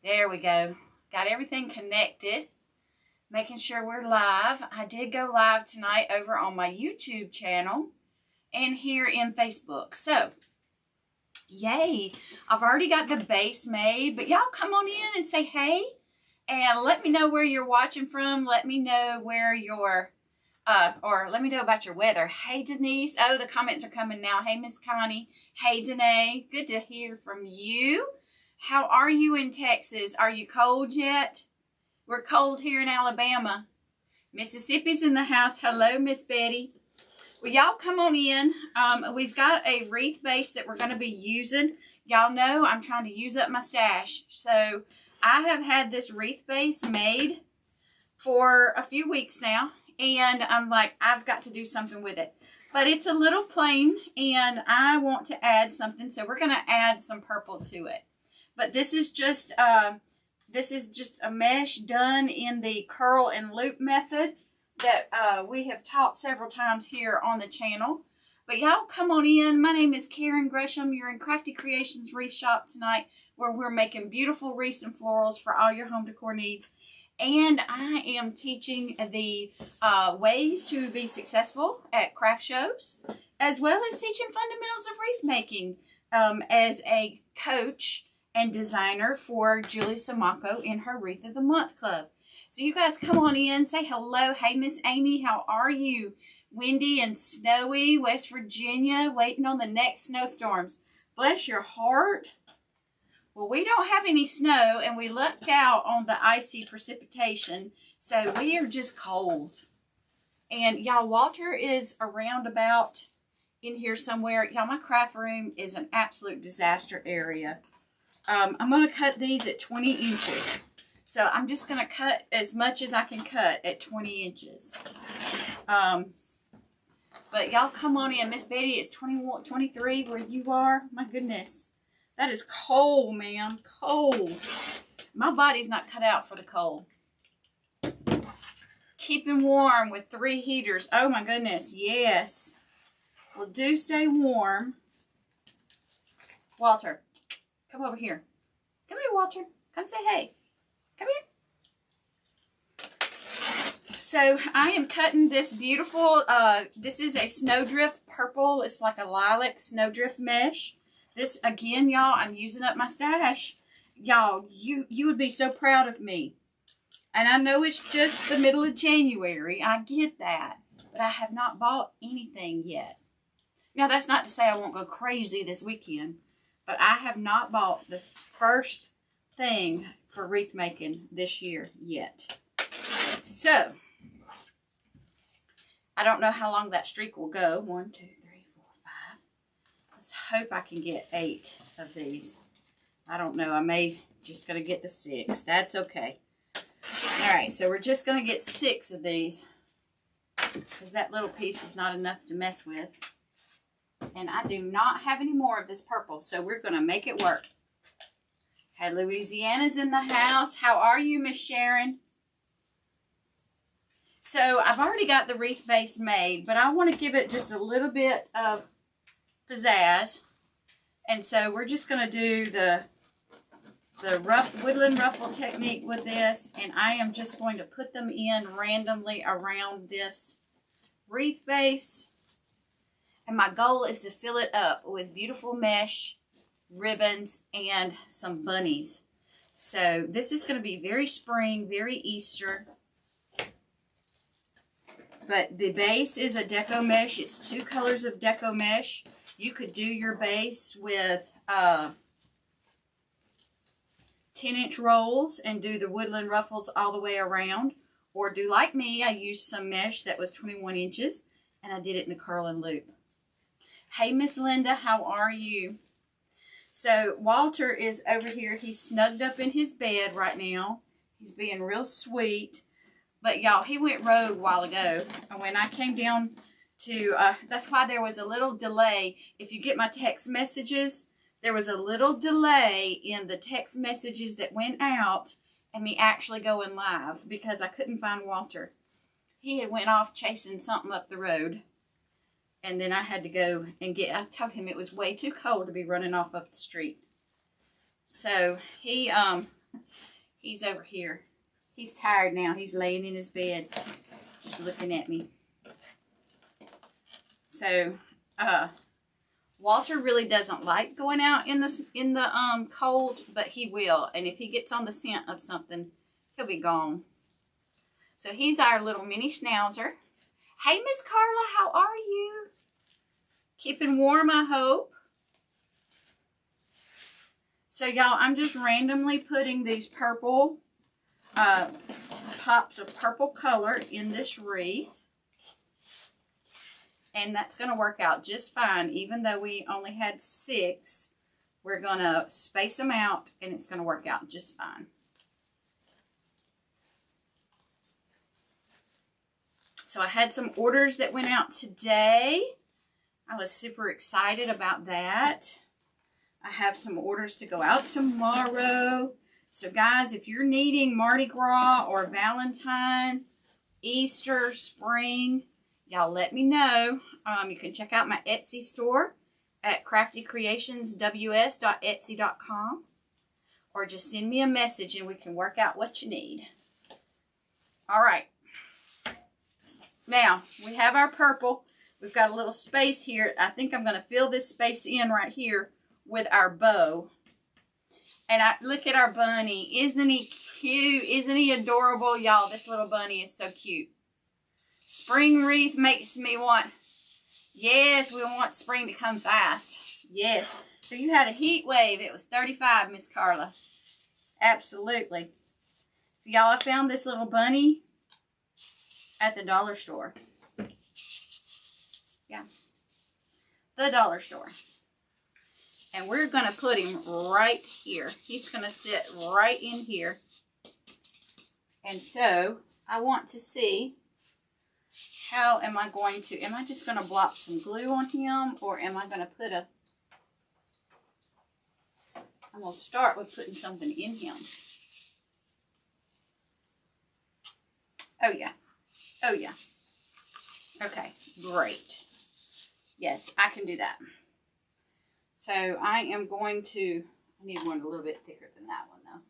There we go. Got everything connected. Making sure we're live. I did go live tonight over on my YouTube channel and here in Facebook. So, yay. I've already got the base made, but y'all come on in and say hey. And let me know where you're watching from. Let me know where you're, or let me know about your weather. Hey, Denise. Oh, the comments are coming now. Hey, Miss Connie. Hey, Danae. Good to hear from you. How are you in Texas? Are you cold yet? We're cold here in Alabama. Mississippi's in the house. Hello, Miss Betty. Well, y'all come on in. We've got a wreath base that we're going to be using. Y'all know I'm trying to use up my stash. So I have had this wreath base made for a few weeks now. And I'm like, I've got to do something with it. But it's a little plain and I want to add something. So we're going to add some purple to it. But this is just a mesh done in the curl and loop method that we have taught several times here on the channel. But y'all come on in. My name is Karen Gresham. You're in Crafty Creations Wreath Shop tonight, where we're making beautiful wreaths and florals for all your home decor needs. And I am teaching the ways to be successful at craft shows, as well as teaching fundamentals of wreath making as a coach and designer for Julie Samako in her Wreath of the Month Club. So you guys come on in, say hello. Hey, Miss Amy, how are you? Windy and snowy, West Virginia, waiting on the next snowstorms. Bless your heart. Well, we don't have any snow, and we lucked out on the icy precipitation, so we are just cold. And y'all, Walter is around about in here somewhere. Y'all, my craft room is an absolute disaster area. I'm going to cut these at 20 inches. So I'm just going to cut as much as I can cut at 20 inches. But y'all come on in. Miss Betty, it's 21, 23 where you are. My goodness. That is cold, man. Cold. My body's not cut out for the cold. Keeping warm with 3 heaters. Oh my goodness. Yes. Well, do stay warm. Walter, come over here. Come here, Walter. Come say hey. Come here. So I am cutting this beautiful, this is a snowdrift purple. It's like a lilac snowdrift mesh. This, again, y'all, I'm using up my stash. Y'all, you would be so proud of me. And I know it's just the middle of January. I get that. But I have not bought anything yet. Now, that's not to say I won't go crazy this weekend. But I have not bought the first thing for wreath making this year yet. So, I don't know how long that streak will go. 1, 2, 3, 4, 5. Let's hope I can get 8 of these. I don't know. I may just going to get the 6. That's okay. Alright, so we're just going to get 6 of these. Because that little piece is not enough to mess with. And I do not have any more of this purple, so we're going to make it work. Hey, Louisiana's in the house. How are you, Miss Sharon? So I've already got the wreath base made, but I want to give it just a little bit of pizzazz. And so we're just going to do the woodland ruffle technique with this, and I am just going to put them in randomly around this wreath base. And my goal is to fill it up with beautiful mesh, ribbons, and some bunnies. So this is going to be very spring, very Easter. But the base is a deco mesh. It's 2 colors of deco mesh. You could do your base with 10-inch rolls and do the woodland ruffles all the way around. Or do like me, I used some mesh that was 21 inches, and I did it in a curl and loop. Hey, Miss Linda, how are you? So, Walter is over here. He's snugged up in his bed right now. He's being real sweet. But, y'all, he went rogue a while ago. And when I came down to, that's why there was a little delay. If you get my text messages, there was a little delay in the text messages that went out and me actually going live because I couldn't find Walter. He had went off chasing something up the road. And then I had to go and I told him it was way too cold to be running off up the street. So he He's over here. He's tired now. He's laying in his bed just looking at me. So, Walter really doesn't like going out in the cold, but he will. And if he gets on the scent of something, he'll be gone. So he's our little mini schnauzer. Hey, Miss Carla, how are you? Keeping warm, I hope. So y'all, I'm just randomly putting these purple pops of purple color in this wreath. And that's going to work out just fine. Even though we only had 6, we're going to space them out and it's going to work out just fine. So I had some orders that went out today. I was super excited about that. I have some orders to go out tomorrow. So guys, if you're needing Mardi Gras or Valentine, Easter, spring, y'all let me know. You can check out my Etsy store at craftycreationsws.etsy.com, or just send me a message and we can work out what you need. All right. Now, we have our purple. We've got a little space here. I think I'm going to fill this space in right here with our bow. And look at our bunny. Isn't he cute? Isn't he adorable? Y'all, this little bunny is so cute. Spring wreath makes me want, yes, we want spring to come fast. Yes. So you had a heat wave. It was 35, Miss Carla. Absolutely. So y'all, I found this little bunny at the dollar store. Yeah. The dollar store. And we're going to put him right here. He's going to sit right in here. And so, I want to see, how am I going to, am I just going to blop some glue on him, or am I going to put a, I'm going to start with putting something in him. Oh yeah. Oh yeah. Okay, great. Yes, I can do that. So I am going to, I need one a little bit thicker than that one though.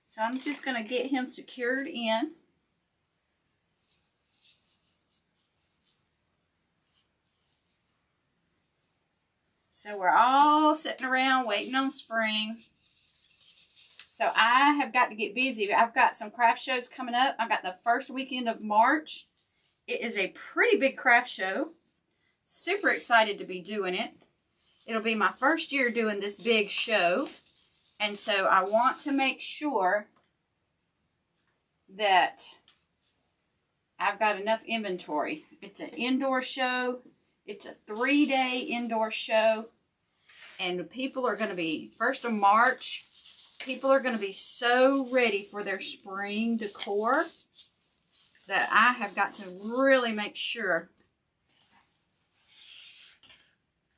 So I'm just going to get him secured in. So we're all sitting around waiting on spring. So I have got to get busy. I've got some craft shows coming up. I've got the first weekend of March. It is a pretty big craft show. Super excited to be doing it. It'll be my first year doing this big show. And so I want to make sure that I've got enough inventory. It's an indoor show. It's a 3-day indoor show. And people are going to be, 1st of March, people are going to be so ready for their spring decor that I have got to really make sure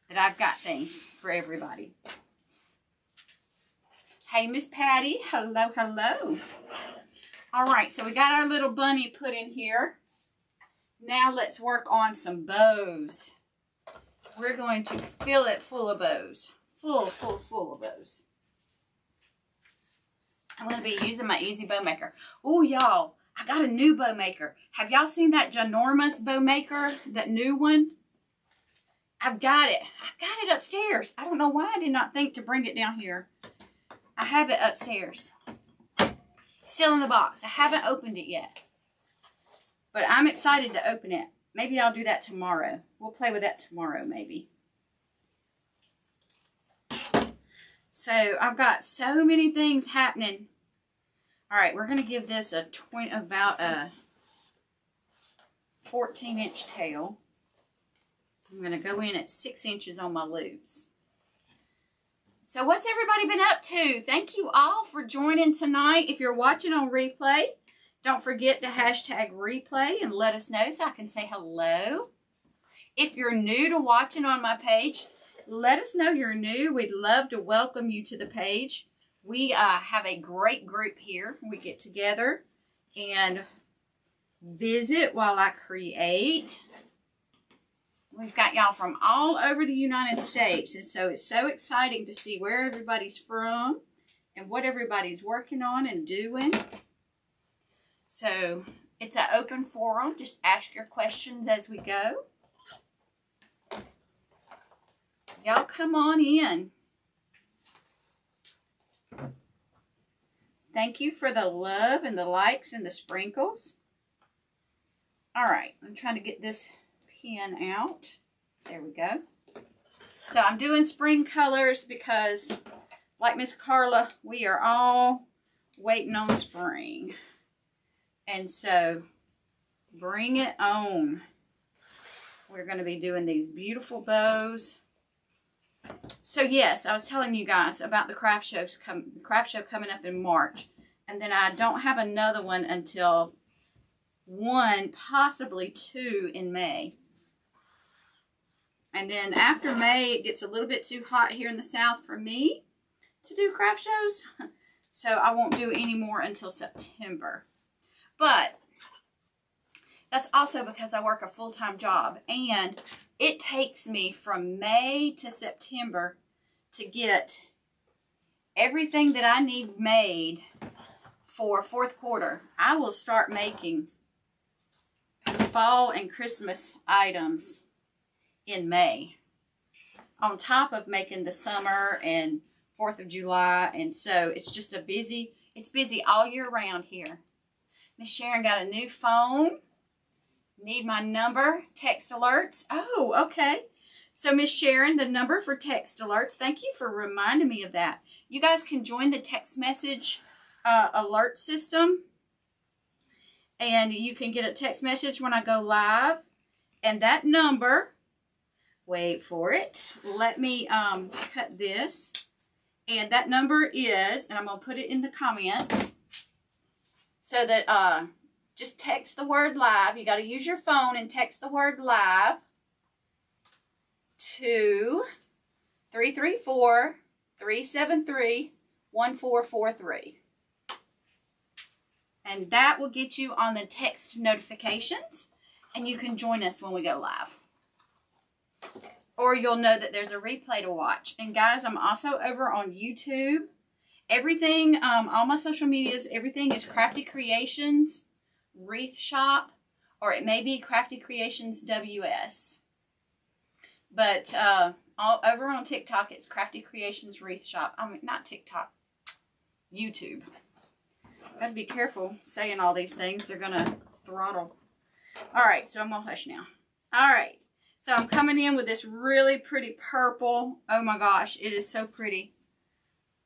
that I've got things for everybody. Hey, Miss Patty. Hello, hello. All right, so we got our little bunny put in here. Now let's work on some bows. We're going to fill it full of bows. Full of bows. I'm going to be using my Easy Bow Maker. Oh, y'all, I got a new bow maker. Have y'all seen that ginormous bow maker? That new one? I've got it. I've got it upstairs. I don't know why I did not think to bring it down here. I have it upstairs. Still in the box. I haven't opened it yet. But I'm excited to open it. Maybe I'll do that tomorrow. We'll play with that tomorrow, maybe. So I've got so many things happening. All right, we're going to give this about a 14-inch tail. I'm going to go in at 6 inches on my loops. So what's everybody been up to? Thank you all for joining tonight. If you're watching on replay, don't forget to hashtag replay and let us know so I can say hello. If you're new to watching on my page, let us know you're new. We'd love to welcome you to the page. We have a great group here. We get together and visit while I create. We've got y'all from all over the United States, and so it's so exciting to see where everybody's from and what everybody's working on and doing. So it's an open forum. Just ask your questions as we go. Y'all come on in. Thank you for the love and the likes and the sprinkles. All right, I'm trying to get this pen out. There we go. So I'm doing spring colors because, like Miss Carla, we are all waiting on spring. And so, bring it on. We're going to be doing these beautiful bows. So yes, I was telling you guys about the craft show coming up in March. And then I don't have another one until 1, possibly 2 in May. And then after May, it gets a little bit too hot here in the South for me to do craft shows. So I won't do any more until September. But that's also because I work a full-time job. And it takes me from May to September to get everything that I need made for 4th quarter. I will start making fall and Christmas items in May, on top of making the summer and 4th of July. And so it's just it's busy all year round here. Miss Sharon got a new phone. Need my number, text alerts. Oh, okay. So Miss Sharon, the number for text alerts, thank you for reminding me of that. You guys can join the text message alert system. And you can get a text message when I go live. And that number, wait for it. Let me cut this. And that number is, and I'm going to put it in the comments, so that just text the word live. You got to use your phone and text the word live to 334-373-1443. And that will get you on the text notifications, and you can join us when we go live. Or you'll know that there's a replay to watch. And guys, I'm also over on YouTube. Everything, all my social medias, everything is Crafty Creations Wreath Shop, or it may be Crafty Creations WS. But all over on TikTok, it's Crafty Creations Wreath Shop. I mean, not TikTok, YouTube. Gotta be careful saying all these things. They're gonna throttle. All right, so I'm gonna hush now. All right, so I'm coming in with this really pretty purple. Oh my gosh, it is so pretty.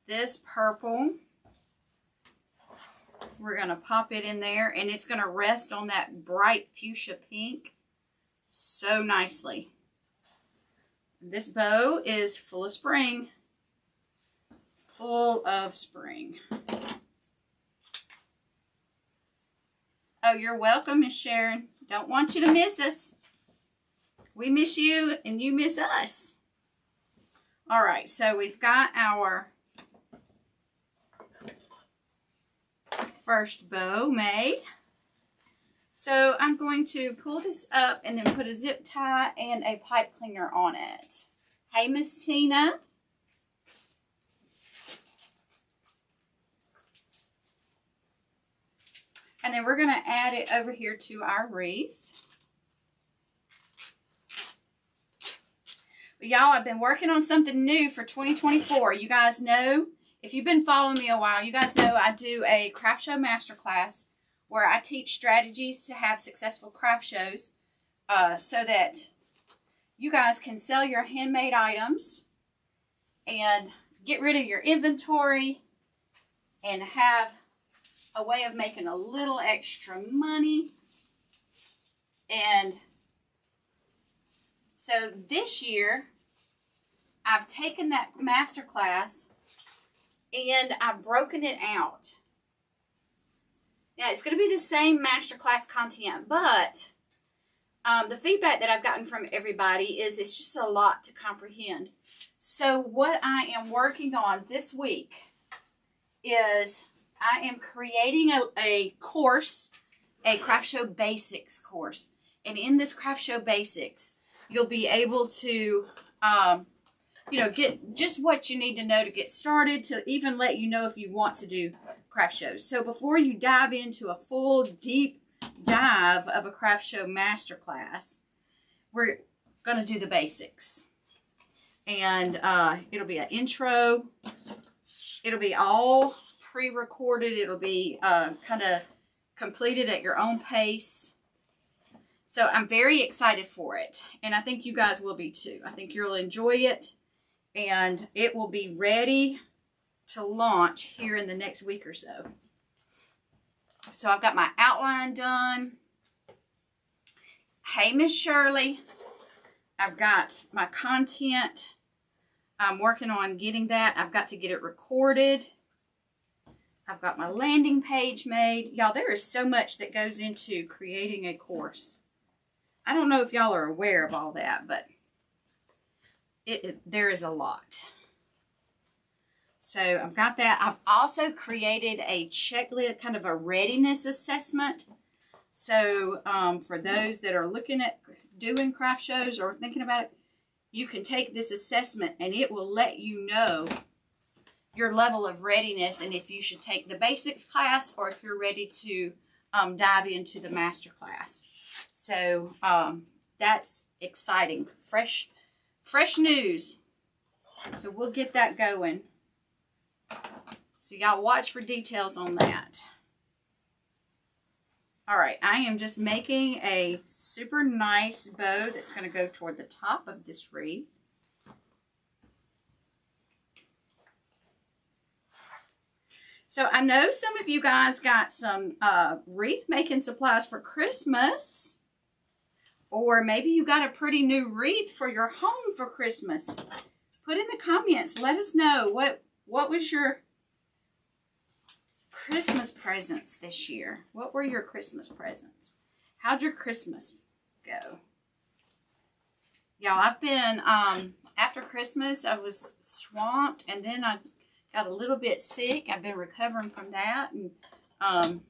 This purple. We're gonna pop it in there, and it's gonna rest on that bright fuchsia pink so nicely. This bow is full of spring. Full of spring. Oh, you're welcome, Miss Sharon. Don't want you to miss us. We miss you, and you miss us. All right, so we've got our first bow made. So I'm going to pull this up and then put a zip tie and a pipe cleaner on it. Hey, Miss Tina. And then we're going to add it over here to our wreath. But y'all, I've been working on something new for 2024. You guys know, if you've been following me a while, you guys know I do a craft show masterclass where I teach strategies to have successful craft shows so that you guys can sell your handmade items and get rid of your inventory and have a way of making a little extra money. And so this year, I've taken that masterclass and I've broken it out. Now, it's going to be the same masterclass content, but the feedback that I've gotten from everybody is it's just a lot to comprehend. So what I am working on this week is I am creating a course, a craft show basics course. And in this craft show basics, you'll be able to, you know, get just what you need to know to get started, to even let you know if you want to do craft shows. So before you dive into a full deep dive of a craft show masterclass, we're going to do the basics. And it'll be an intro. It'll be all pre-recorded. It'll be kind of completed at your own pace. So I'm very excited for it. And I think you guys will be too. I think you'll enjoy it. And it will be ready to launch here in the next week or so. So I've got my outline done. Hey, Miss Shirley. I've got my content. I'm working on getting that. I've got to get it recorded. I've got my landing page made. Y'all, there is so much that goes into creating a course. I don't know if y'all are aware of all that, but there is a lot. So I've got that. I've also created a checklist, kind of a readiness assessment. So for those that are looking at doing craft shows or thinking about it, you can take this assessment and it will let you know your level of readiness and if you should take the basics class or if you're ready to dive into the master class. So that's exciting. Fresh news. So we'll get that going. So y'all watch for details on that. All right, I am just making a super nice bow that's going to go toward the top of this wreath. So I know some of you guys got some wreath making supplies for Christmas. Or maybe you got a pretty new wreath for your home for Christmas. Put in the comments. Let us know what was your Christmas presents this year. What were your Christmas presents? How'd your Christmas go? Y'all, I've been, after Christmas, I was swamped, and then I got a little bit sick. I've been recovering from that, and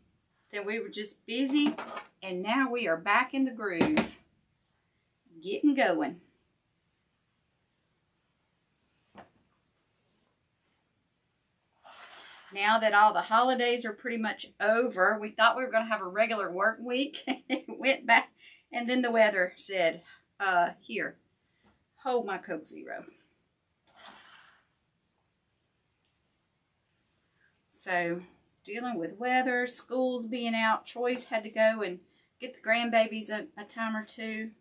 then we were just busy, and now we are back in the groove, getting going. Now that all the holidays are pretty much over, we thought we were going to have a regular work week. It went back, and then the weather said, here, hold my Coke Zero. So, dealing with weather, schools being out, Choice had to go and get the grandbabies a time or two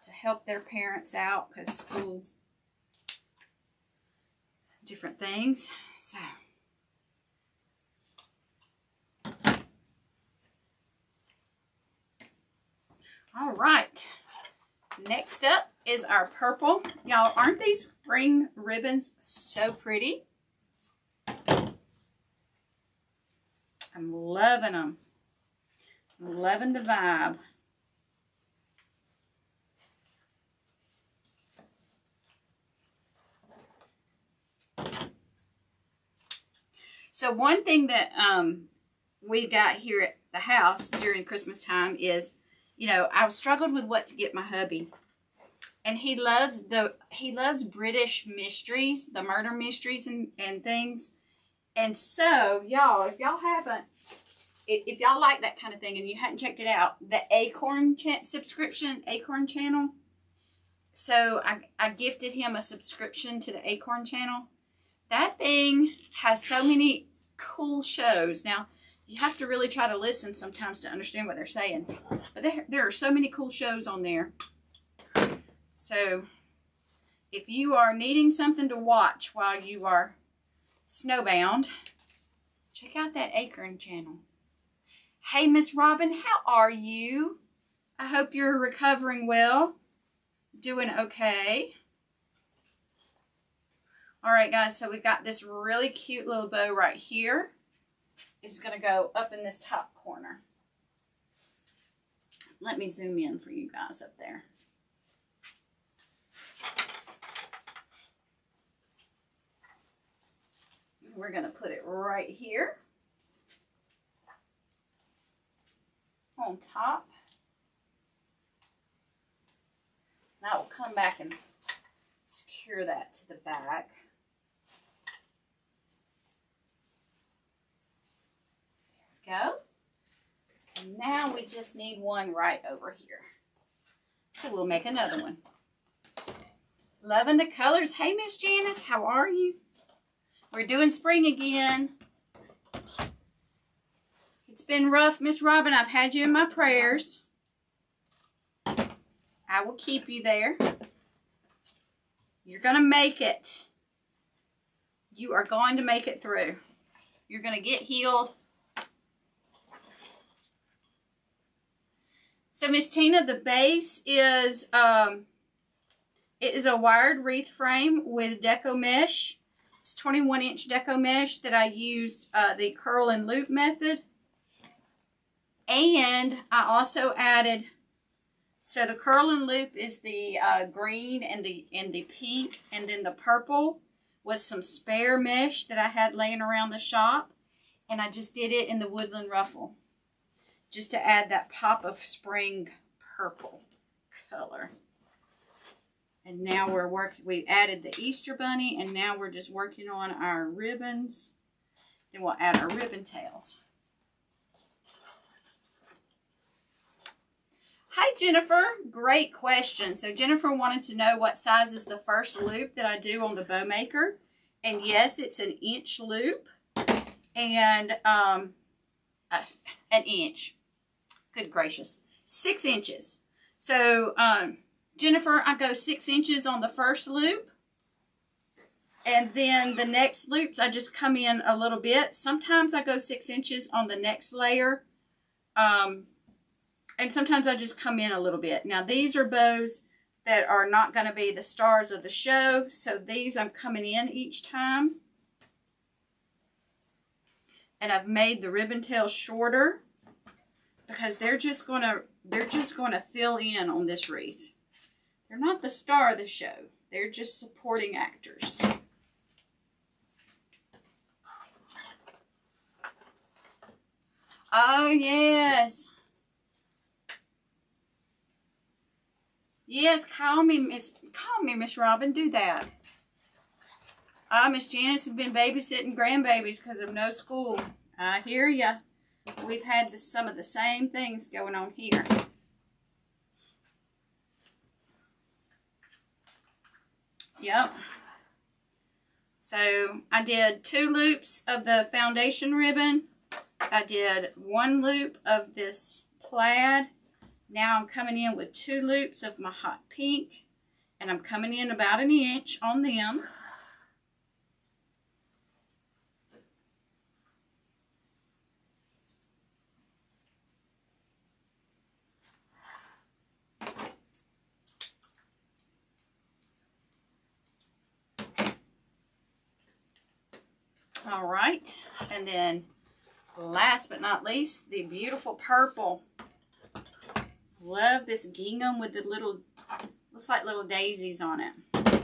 to help their parents out because school, different things. So, all right, next up is our purple. Y'all, aren't these spring ribbons so pretty? I'm loving them. I'm loving the vibe. So one thing that we got here at the house during Christmas time is, you know, I struggled with what to get my hubby. And he loves British mysteries, the murder mysteries and things. And so, y'all, if y'all like that kind of thing and you hadn't checked it out, the Acorn subscription, Acorn channel. So I gifted him a subscription to the Acorn channel. That thing has so many cool shows. Now, you have to really try to listen sometimes to understand what they're saying. But there are so many cool shows on there. So, if you are needing something to watch while you are snowbound, check out that Acorn channel. Hey, Miss Robin, how are you? I hope you're recovering well. Doing okay. All right, guys, so we've got this really cute little bow right here. It's going to go up in this top corner. Let me zoom in for you guys up there. We're going to put it right here on top. That will come back and secure that to the back. There we go. And now we just need one right over here. So we'll make another one. Loving the colors. Hey, Miss Janice, how are you? We're doing spring again. It's been rough, Miss Robin. I've had you in my prayers. I will keep you there. You're going to make it. You are going to make it through. You're going to get healed. So, Miss Tina, the base is, it is a wired wreath frame with deco mesh. It's 21-inch deco mesh that I used the curl and loop method. And I also added, so the curl and loop is the green and the pink, and then the purple was some spare mesh that I had laying around the shop. And I just did it in the woodland ruffle, just to add that pop of spring purple color. And now we're working, we added the Easter bunny, and now we're just working on our ribbons. Then we'll add our ribbon tails. Hi, Jennifer. Great question. So Jennifer wanted to know what size is the first loop that I do on the bow maker. And yes, it's an inch loop. And an inch. Good gracious. 6 inches. So, Jennifer, I go 6 inches on the first loop. And then the next loops, I just come in a little bit. Sometimes I go 6 inches on the next layer. And sometimes I just come in a little bit. Now, these are bows that are not going to be the stars of the show. So these I'm coming in each time. And I've made the ribbon tail shorter because they're just gonna fill in on this wreath. They're not the star of the show. They're just supporting actors. Oh yes. Yes, call me Miss Robin. Do that. Miss Janice has been babysitting grandbabies because of no school. I hear ya. We've had some of the same things going on here. Yep. So I did 2 loops of the foundation ribbon. I did 1 loop of this plaid. Now I'm coming in with 2 loops of my hot pink. And I'm coming in about an inch on them. All right, and then last but not least, the beautiful purple. Love this gingham with the little, looks like little daisies on it.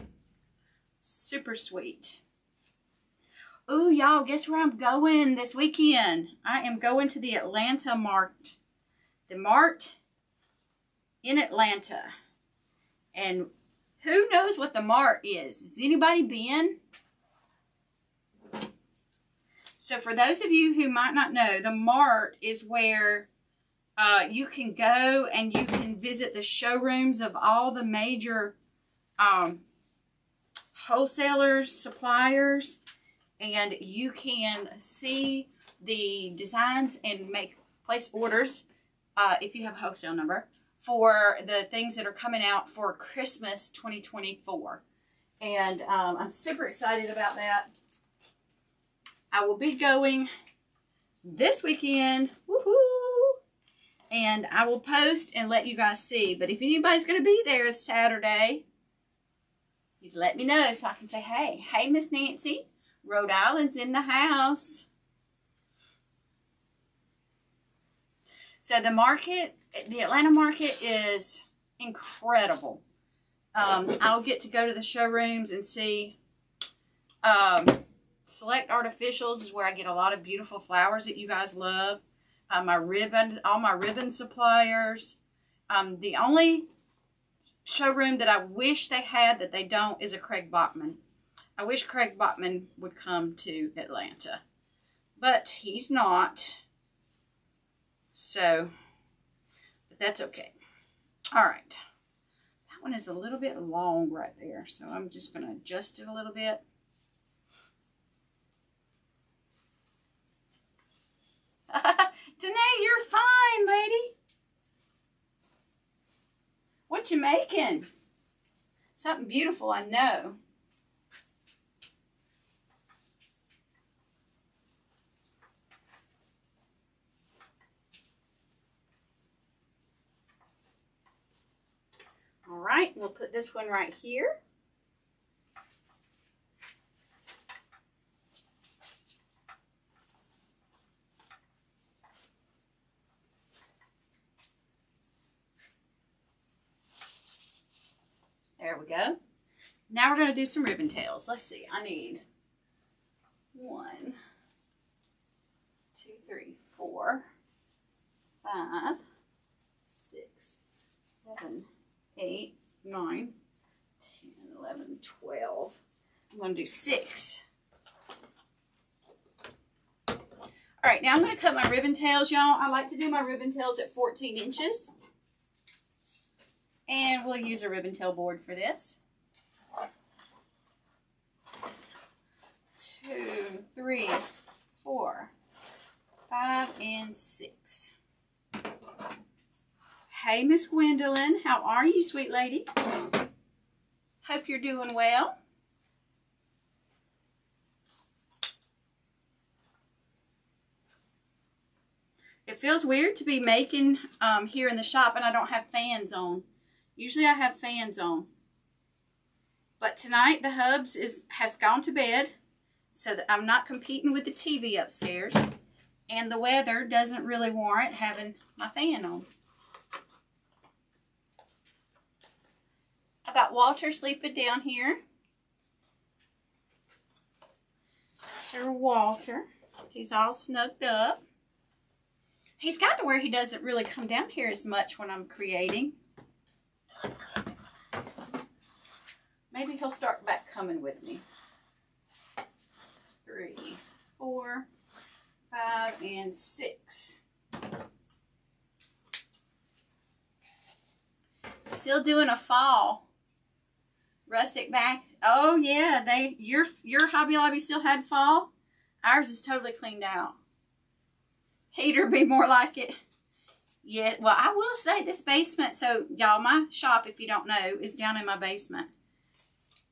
Super sweet. Ooh, y'all, guess where I'm going this weekend? I am going to the Atlanta Mart. The Mart in Atlanta. And who knows what the Mart is? Has anybody been? So for those of you who might not know, the Mart is where you can go and you can visit the showrooms of all the major wholesalers, suppliers, and you can see the designs and place orders if you have a wholesale number for the things that are coming out for Christmas 2024. And I'm super excited about that. I will be going this weekend, woohoo! And I will post and let you guys see. But if anybody's going to be there Saturday, you'd let me know so I can say, hey, Miss Nancy, Rhode Island's in the house. So the market, the Atlanta market is incredible. I'll get to go to the showrooms and see. Select Artificials is where I get a lot of beautiful flowers that you guys love. All my ribbon suppliers. The only showroom that I wish they had that they don't is a Craig Bachman. I wish Craig Bachman would come to Atlanta, but he's not. So, but that's okay. All right. That one is a little bit long right there, so I'm just going to adjust it a little bit. Danae, you're fine, lady. What you making? Something beautiful, I know. All right, we'll put this one right here. There we go. Now we're going to do some ribbon tails. Let's see. I need 1, 2, 3, 4, 5, 6, 7, 8, 9, 10, 11, 12. I'm going to do 6. All right, now I'm going to cut my ribbon tails, y'all. I like to do my ribbon tails at 14 inches. And we'll use a ribbon tail board for this. 2, 3, 4, 5, and 6. Hey, Miss Gwendolyn, how are you, sweet lady? Hope you're doing well. It feels weird to be making here in the shop and I don't have fans on. Usually I have fans on. But tonight the hubs has gone to bed so that I'm not competing with the TV upstairs. And the weather doesn't really warrant having my fan on. I got Walter sleeping down here. Sir Walter. He's all snugged up. He's gotten to where he doesn't really come down here as much when I'm creating. Maybe he'll start back coming with me. 3, 4, 5, and 6. Still doing a fall. Rustic back. Oh yeah, your Hobby Lobby still had fall. Ours is totally cleaned out. Heater be more like it. Yeah, well, I will say this basement, so y'all, my shop, if you don't know, is down in my basement.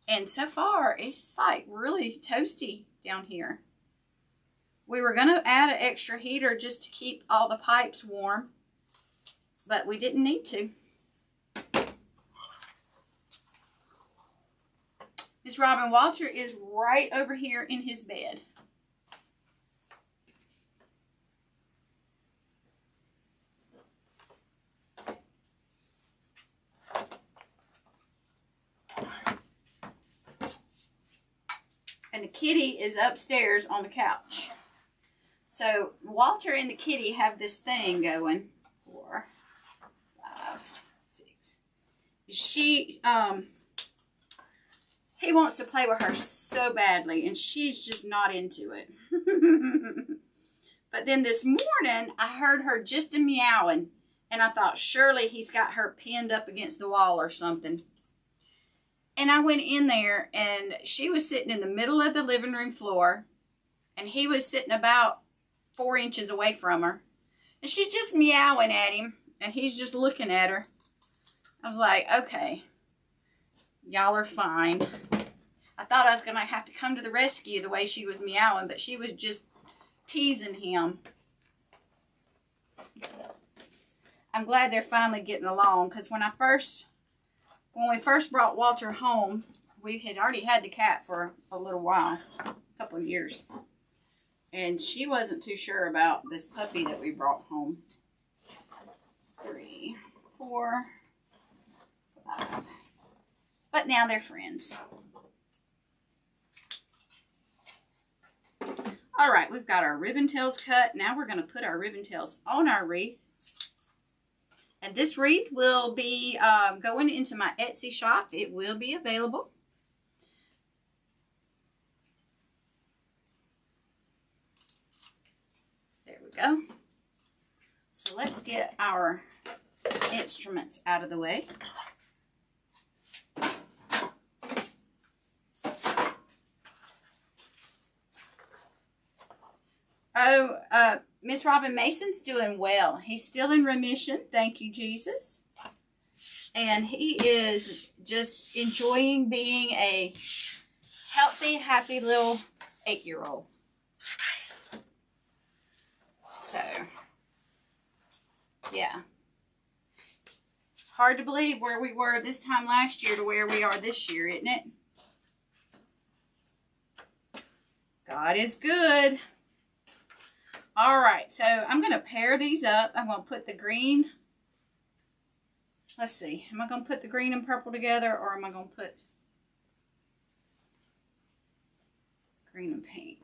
And so far, it's like really toasty down here. We were going to add an extra heater just to keep all the pipes warm, but we didn't need to. Miss Robin Walter is right over here in his bed. And the kitty is upstairs on the couch. So Walter and the kitty have this thing going. 4, 5, 6. He wants to play with her so badly, and she's just not into it. But then this morning, I heard her just meowing, and I thought, surely he's got her pinned up against the wall or something. And I went in there, and she was sitting in the middle of the living room floor, and he was sitting about 4 inches away from her. And she's just meowing at him, and he's just looking at her. I was like, okay, y'all are fine. I thought I was going to have to come to the rescue the way she was meowing, but she was just teasing him. I'm glad they're finally getting along, because when we first brought Walter home, we had already had the cat for a little while, a couple of years. And she wasn't too sure about this puppy that we brought home. 3, 4, 5. But now they're friends. All right, we've got our ribbon tails cut. Now we're going to put our ribbon tails on our wreath. And this wreath will be going into my Etsy shop. It will be available. There we go. So let's get our instruments out of the way. Oh, Miss Robin Mason's doing well. He's still in remission. Thank you, Jesus. And he is just enjoying being a healthy, happy little 8-year-old. So, yeah. Hard to believe where we were this time last year to where we are this year, isn't it? God is good. All right, so I'm going to pair these up. I'm going to put the green. Let's see. Am I going to put the green and purple together, or am I going to put green and pink?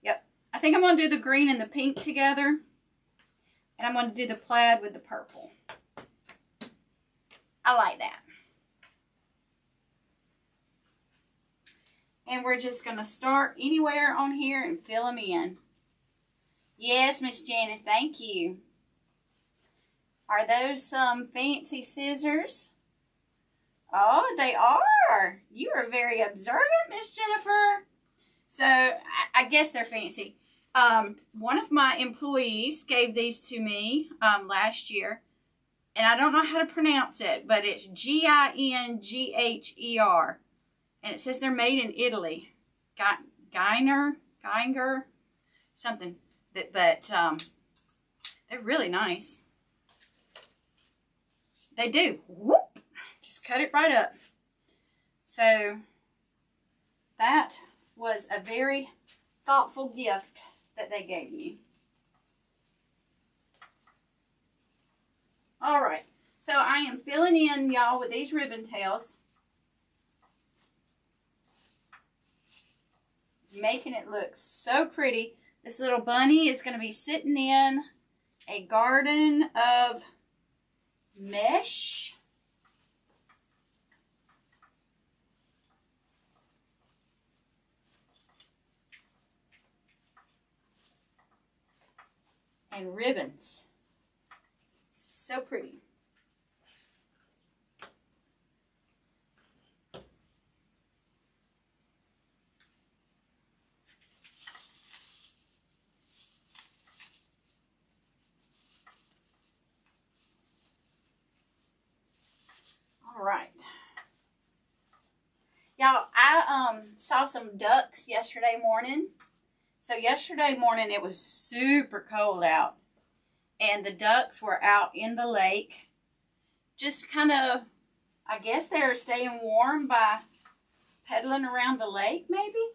Yep. I think I'm going to do the green and the pink together. And I'm going to do the plaid with the purple. I like that. And we're just going to start anywhere on here and fill them in. Yes, Miss Janice, thank you. Are those some fancy scissors? Oh, they are. You are very observant, Miss Jennifer. So, I guess they're fancy. One of my employees gave these to me last year. And I don't know how to pronounce it, but it's Ginger. And it says they're made in Italy. Geiger, something. But they're really nice. They do. Whoop! Just cut it right up. So that was a very thoughtful gift that they gave me. All right. So I am filling in, y'all, with these ribbon tails. Making it look so pretty. This little bunny is going to be sitting in a garden of mesh. And ribbons. So pretty. All right. Y'all, I saw some ducks yesterday morning. So yesterday morning it was super cold out. And the ducks were out in the lake. Just kind of, I guess they were staying warm by pedaling around the lake, maybe?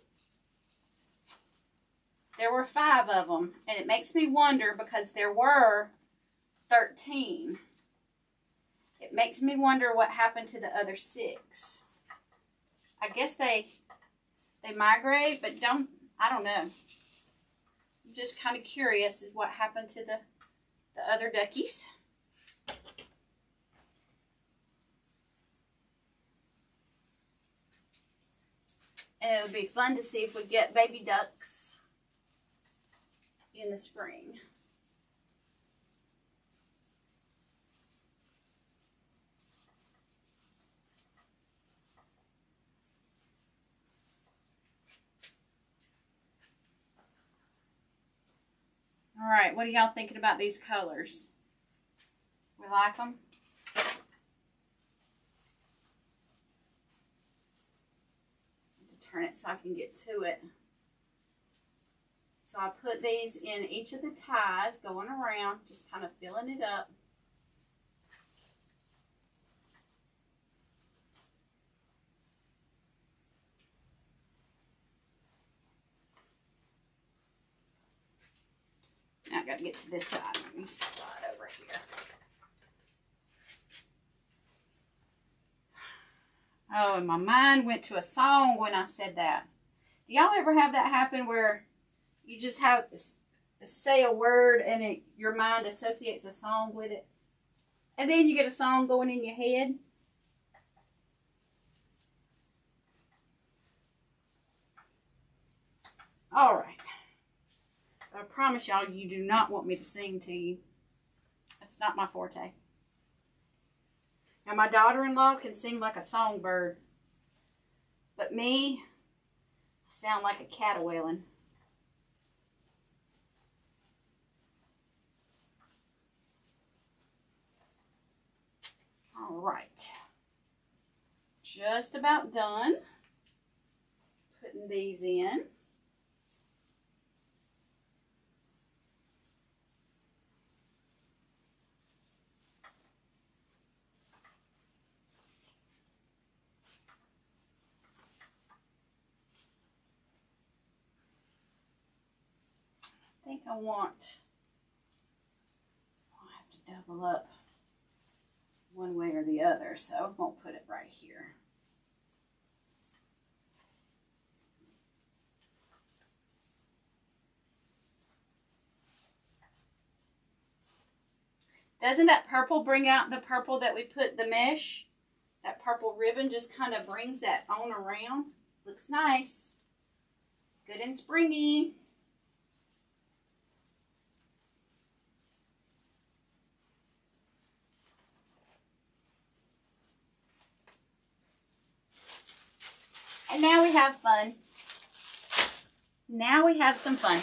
There were 5 of them. And it makes me wonder because there were 13. It makes me wonder what happened to the other 6. I guess they migrate, but I don't know. I'm just kind of curious as what happened to the other duckies. And it would be fun to see if we get baby ducks in the spring. All right, what are y'all thinking about these colors? We like them? Turn it so I can get to it. So I put these in each of the ties going around, just kind of filling it up. Now I got to get to this side. Let me slide over here. Oh, and my mind went to a song when I said that. Do y'all ever have that happen where you just have to say a word and your mind associates a song with it? And then you get a song going in your head. All right. I promise y'all, you do not want me to sing to you. That's not my forte. Now, my daughter-in-law can sing like a songbird. But me, I sound like a cat a-wailing. All right. Just about done putting these in. I think I'll have to double up one way or the other, so I won't put it right here. Doesn't that purple bring out the purple that we put the mesh? That purple ribbon just kind of brings that on around. Looks nice. Good and springy. And now we have fun. Now we have some fun.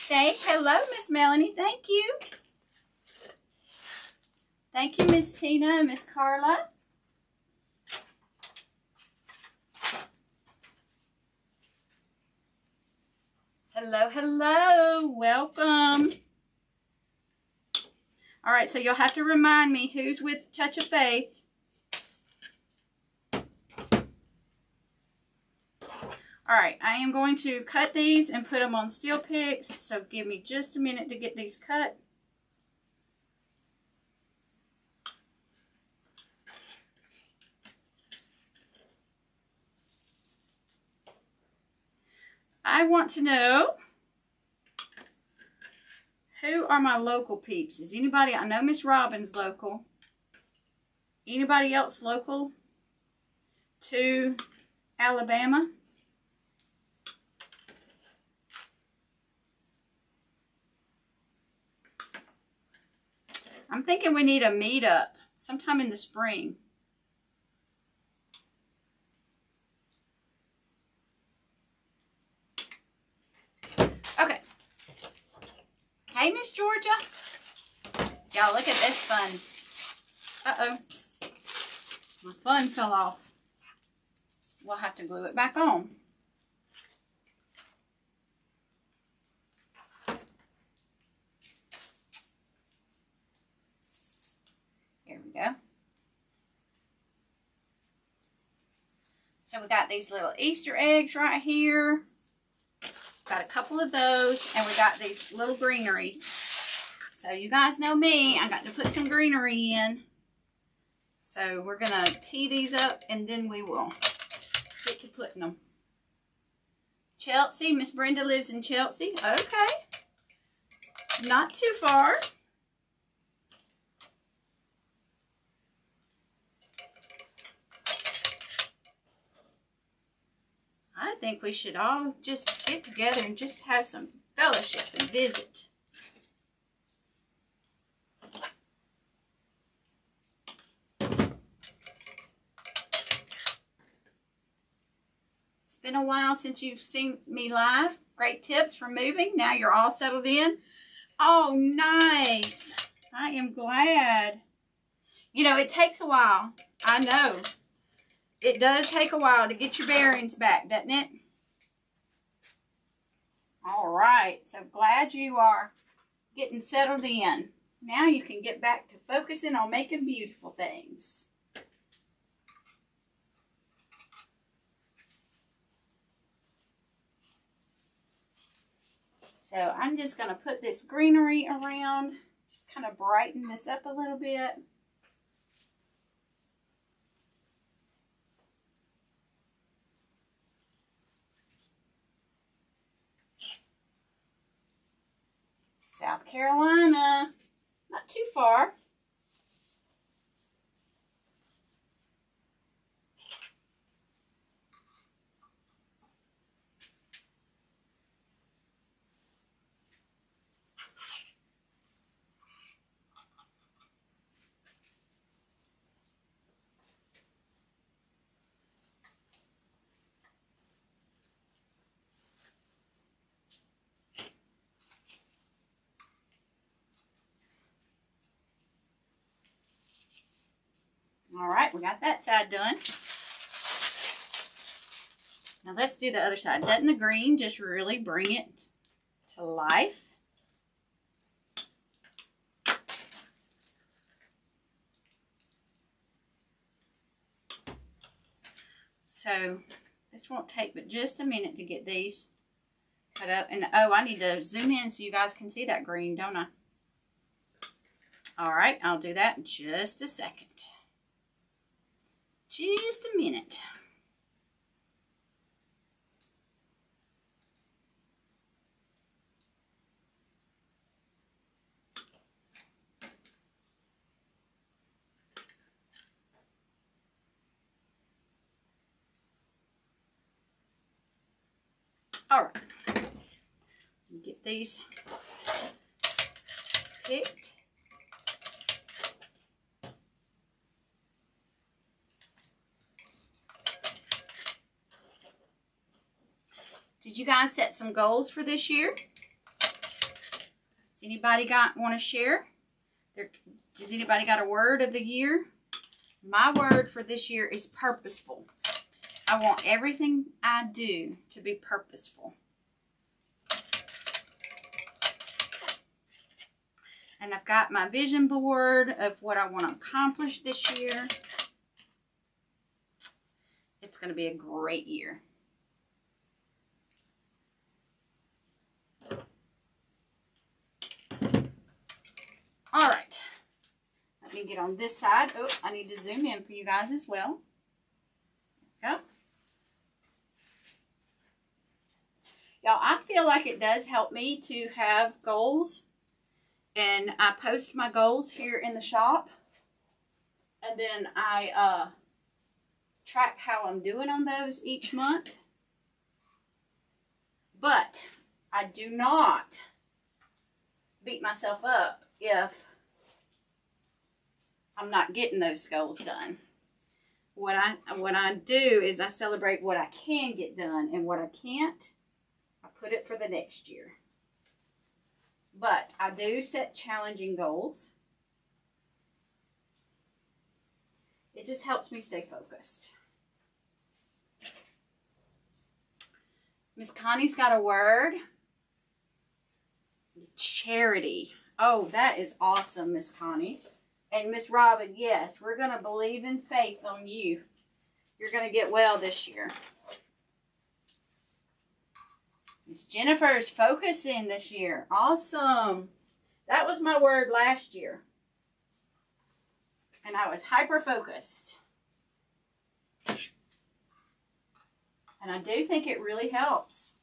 Say hello, Miss Melanie. Thank you. Thank you, Miss Tina and Miss Carla. Hello, hello. Welcome. All right, so you'll have to remind me who's with Touch of Faith. All right, I am going to cut these and put them on steel picks, so give me just a minute to get these cut. I want to know, who are my local peeps? Is anybody, I know Miss Robin's local. Anybody else local to Alabama? I'm thinking we need a meetup sometime in the spring. Okay. Hey, Miss Georgia. Y'all, look at this fun. Uh-oh. My fun fell off. We'll have to glue it back on. Here we go. So we got these little Easter eggs right here. Got a couple of those, and we got these little greeneries. So you guys know me, I got to put some greenery in. So we're gonna tee these up, and then we will get to putting them. Chelsea, Miss Brenda lives in Chelsea. Okay, not too far. I think we should all just get together and just have some fellowship and visit. It's been a while since you've seen me live. Great tips for moving. Now you're all settled in. Oh, nice. I am glad. You know, it takes a while. I know. It does take a while to get your bearings back, doesn't it? All right. So glad you are getting settled in. Now you can get back to focusing on making beautiful things. So I'm just going to put this greenery around, just kind of brighten this up a little bit. South Carolina, not too far. All right, we got that side done. Now let's do the other side. Doesn't the green just really bring it to life? So this won't take but just a minute to get these cut up. And oh, I need to zoom in so you guys can see that green, don't I? All right, I'll do that in just a second. Just a minute. All right, get these picked. Did you guys set some goals for this year? Does anybody want to share? Does anybody got a word of the year? My word for this year is purposeful. I want everything I do to be purposeful. And I've got my vision board of what I want to accomplish this year. It's going to be a great year. All right. Let me get on this side. Oh, I need to zoom in for you guys as well. There we go. Y'all, I feel like it does help me to have goals. And I post my goals here in the shop. And then I track how I'm doing on those each month. But I do not beat myself up if I'm not getting those goals done. What I do is I celebrate what I can get done, and what I can't, I put it for the next year. But I do set challenging goals. It just helps me stay focused. Miss Connie's got a word. Charity. Oh, that is awesome, Miss Connie. And Miss Robin, yes, we're going to believe in faith on you. You're going to get well this year. Miss Jennifer's focusing this year. Awesome. That was my word last year. And I was hyper-focused. And I do think it really helps.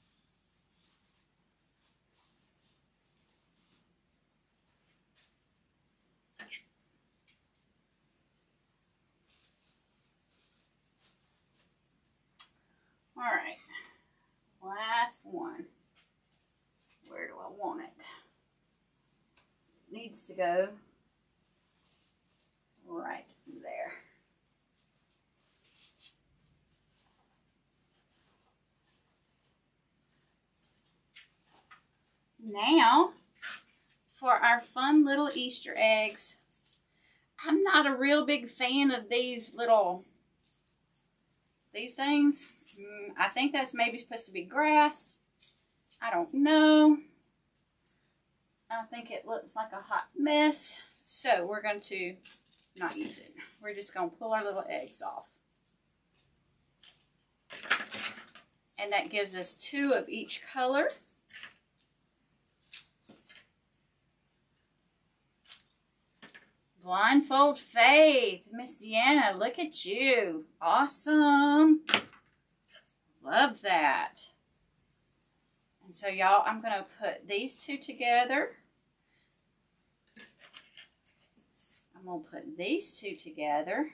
All right, last one. Where do I want it? It needs to go right there. Now, for our fun little Easter eggs, I'm not a real big fan of these things. I think that's maybe supposed to be grass. I don't know. I think it looks like a hot mess. So we're going to not use it. We're just going to pull our little eggs off. And that gives us 2 of each color. Blindfold Faith. Miss Deanna, look at you. Awesome. Love that. And so, y'all, I'm going to put these 2 together. I'm going to put these 2 together.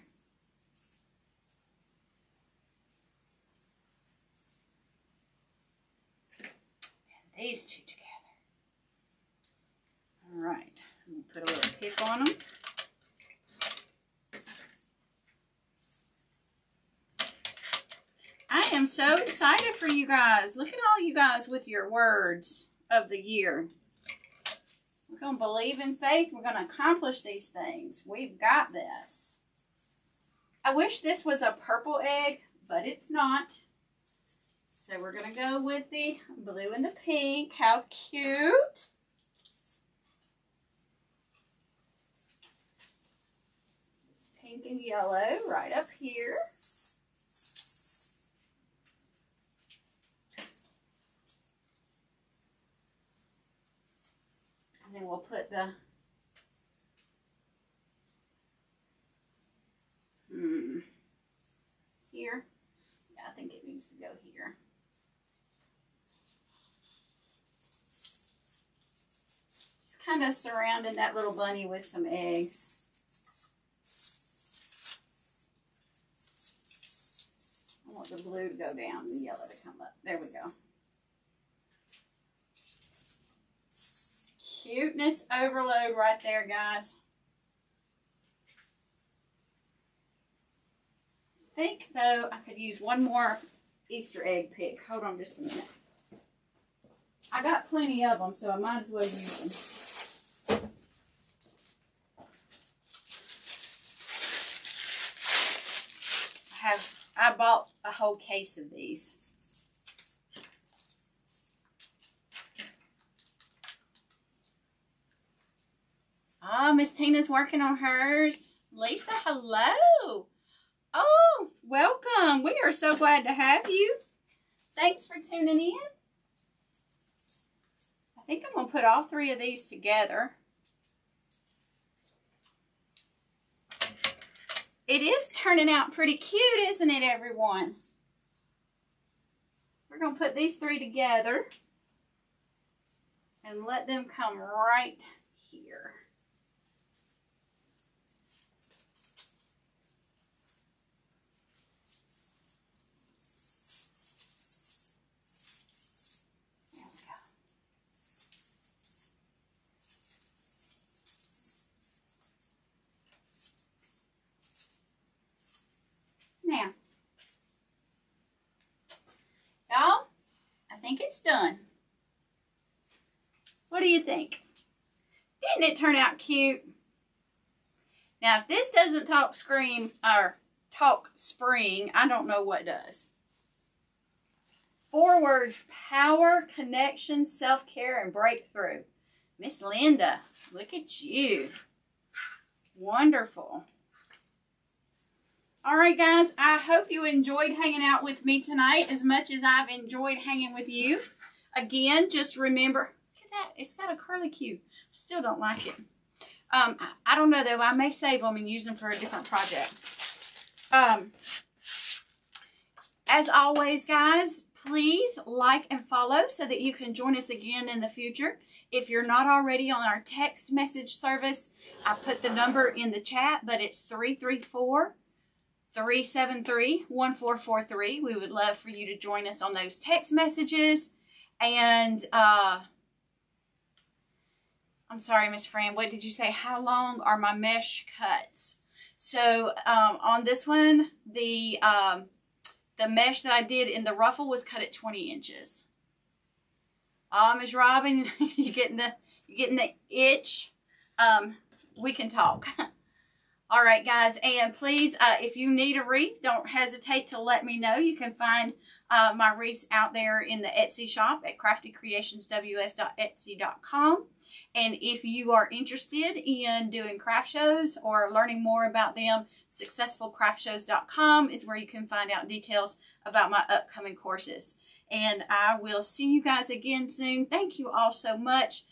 And these 2 together. All right. I'm going to put a little pick on them. I am so excited for you guys. Look at all you guys with your words of the year. We're going to believe in faith. We're going to accomplish these things. We've got this. I wish this was a purple egg, but it's not. So we're going to go with the blue and the pink. How cute. It's pink and yellow right up here. And then we'll put the here. Yeah, I think it needs to go here. Just kind of surrounding that little bunny with some eggs. I want the blue to go down and the yellow to come up. There we go. Cuteness overload right there, guys. I think, though, I could use one more Easter egg pick. Hold on just a minute. I got plenty of them, so I might as well use them. I bought a whole case of these. Oh, Miss Tina's working on hers. Lisa, hello. Oh, welcome. We are so glad to have you. Thanks for tuning in. I think I'm going to put all three of these together. It is turning out pretty cute, isn't it, everyone? We're going to put these three together and let them come right here. Now, y'all, I think it's done. What do you think? Didn't it turn out cute? Now, if this doesn't talk scream or talk spring, I don't know what does. 4 words: power, connection, self-care, and breakthrough. Miss Linda, look at you. Wonderful. All right, guys, I hope you enjoyed hanging out with me tonight as much as I've enjoyed hanging with you. Again, just remember, look at that. It's got a curly Q. I still don't like it. I don't know, though. I may save them and use them for a different project. As always, guys, please like and follow so that you can join us again in the future. If you're not already on our text message service, I put the number in the chat, but it's 334-373-1443. We would love for you to join us on those text messages. And I'm sorry, Miss Fran, what did you say? How long are my mesh cuts? So on this one, the mesh that I did in the ruffle was cut at 20 inches. Ms. Robin, you getting the itch? We can talk. All right, guys, and please, if you need a wreath, don't hesitate to let me know. You can find my wreaths out there in the Etsy shop at craftycreationsws.etsy.com. And if you are interested in doing craft shows or learning more about them, successfulcraftshows.com is where you can find out details about my upcoming courses. And I will see you guys again soon. Thank you all so much.